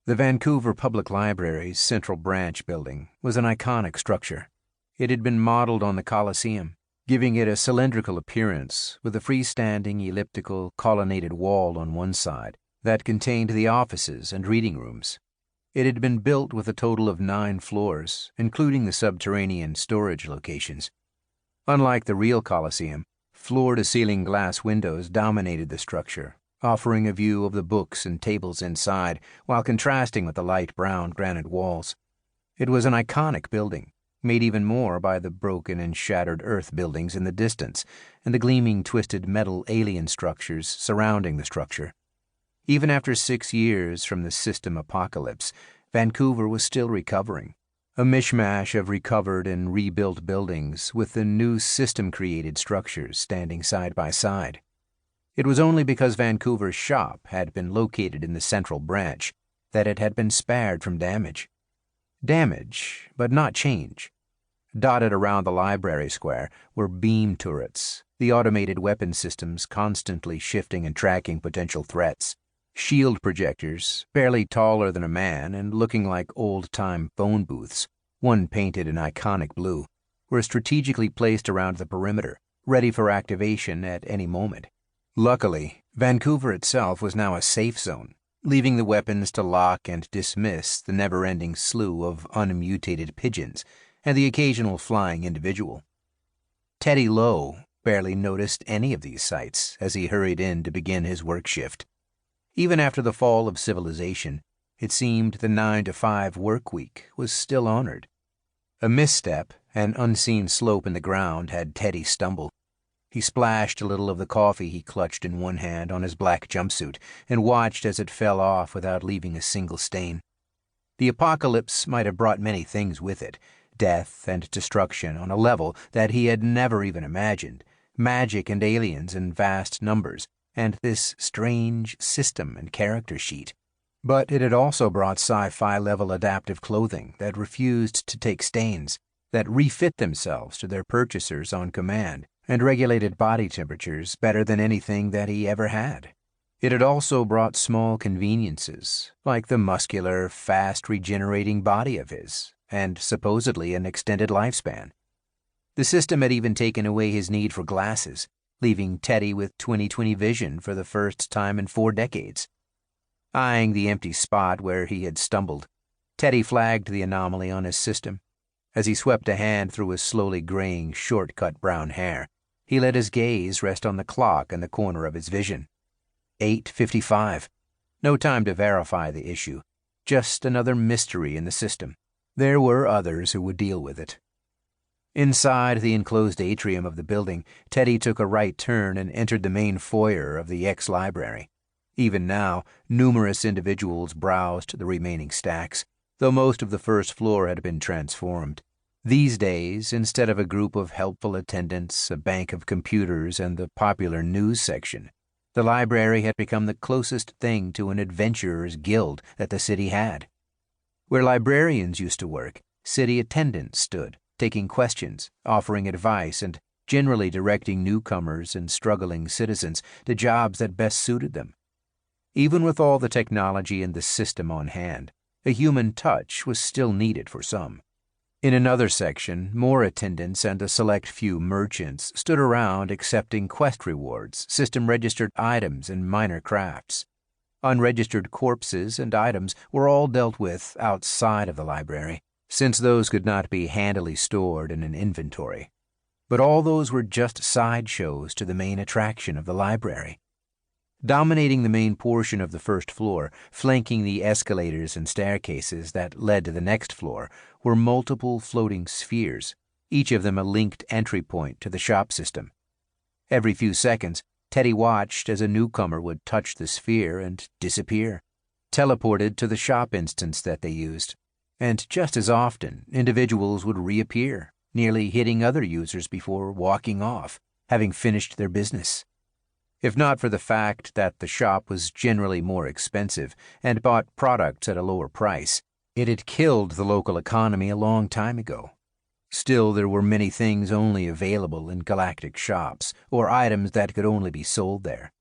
The Vancouver Public Library's Central Branch building was an iconic structure. It had been modeled on the Colosseum, giving it a cylindrical appearance with a freestanding elliptical colonnaded wall on one side that contained the offices and reading rooms. It had been built with a total of 9 floors, including the subterranean storage locations. Unlike the real Colosseum, floor-to-ceiling glass windows dominated the structure, offering a view of the books and tables inside while contrasting with the light brown granite walls. It was an iconic building, made even more by the broken and shattered earth buildings in the distance and the gleaming twisted metal alien structures surrounding the structure. Even after 6 years from the system apocalypse, Vancouver was still recovering, a mishmash of recovered and rebuilt buildings with the new system-created structures standing side by side. It was only because Vancouver's shop had been located in the Central Branch that it had been spared from damage. Damage, but not change. Dotted around the library square were beam turrets, the automated weapon systems constantly shifting and tracking potential threats. Shield projectors, barely taller than a man and looking like old-time phone booths, one painted an iconic blue, were strategically placed around the perimeter, ready for activation at any moment. Luckily, Vancouver itself was now a safe zone, leaving the weapons to lock and dismiss the never-ending slew of unmutated pigeons and the occasional flying individual. Teddy Lowe barely noticed any of these sights as he hurried in to begin his work shift. Even after the fall of civilization, it seemed the 9-to-5 work week was still honored. A misstep, an unseen slope in the ground, had Teddy stumble. He splashed a little of the coffee he clutched in one hand on his black jumpsuit and watched as it fell off without leaving a single stain. The apocalypse might have brought many things with it, death and destruction on a level that he had never even imagined, magic and aliens in vast numbers, and this strange system and character sheet. But it had also brought sci-fi level adaptive clothing that refused to take stains, that refit themselves to their purchasers on command, and regulated body temperatures better than anything that he ever had. It had also brought small conveniences, like the muscular, fast-regenerating body of his, and supposedly an extended lifespan. The system had even taken away his need for glasses, leaving Teddy with 20/20 vision for the first time in 4 decades. Eyeing the empty spot where he had stumbled, Teddy flagged the anomaly on his system. As he swept a hand through his slowly graying, short-cut brown hair, he let his gaze rest on the clock in the corner of his vision. 8:55. No time to verify the issue. Just another mystery in the system. There were others who would deal with it. Inside the enclosed atrium of the building, Teddy took a right turn and entered the main foyer of the ex-library. Even now, numerous individuals browsed the remaining stacks, though most of the first floor had been transformed. These days, instead of a group of helpful attendants, a bank of computers, and the popular news section, the library had become the closest thing to an adventurer's guild that the city had. Where librarians used to work, city attendants stood, taking questions, offering advice, and generally directing newcomers and struggling citizens to jobs that best suited them. Even with all the technology and the system on hand, a human touch was still needed for some. In another section, more attendants and a select few merchants stood around accepting quest rewards, system-registered items, and minor crafts. Unregistered corpses and items were all dealt with outside of the library, since those could not be handily stored in an inventory. But all those were just sideshows to the main attraction of the library. Dominating the main portion of the first floor, flanking the escalators and staircases that led to the next floor, were multiple floating spheres, each of them a linked entry point to the shop system. Every few seconds, Teddy watched as a newcomer would touch the sphere and disappear, teleported to the shop instance that they used. And just as often, individuals would reappear, nearly hitting other users before walking off, having finished their business. If not for the fact that the shop was generally more expensive and bought products at a lower price, it had killed the local economy a long time ago. Still, there were many things only available in galactic shops, or items that could only be sold there.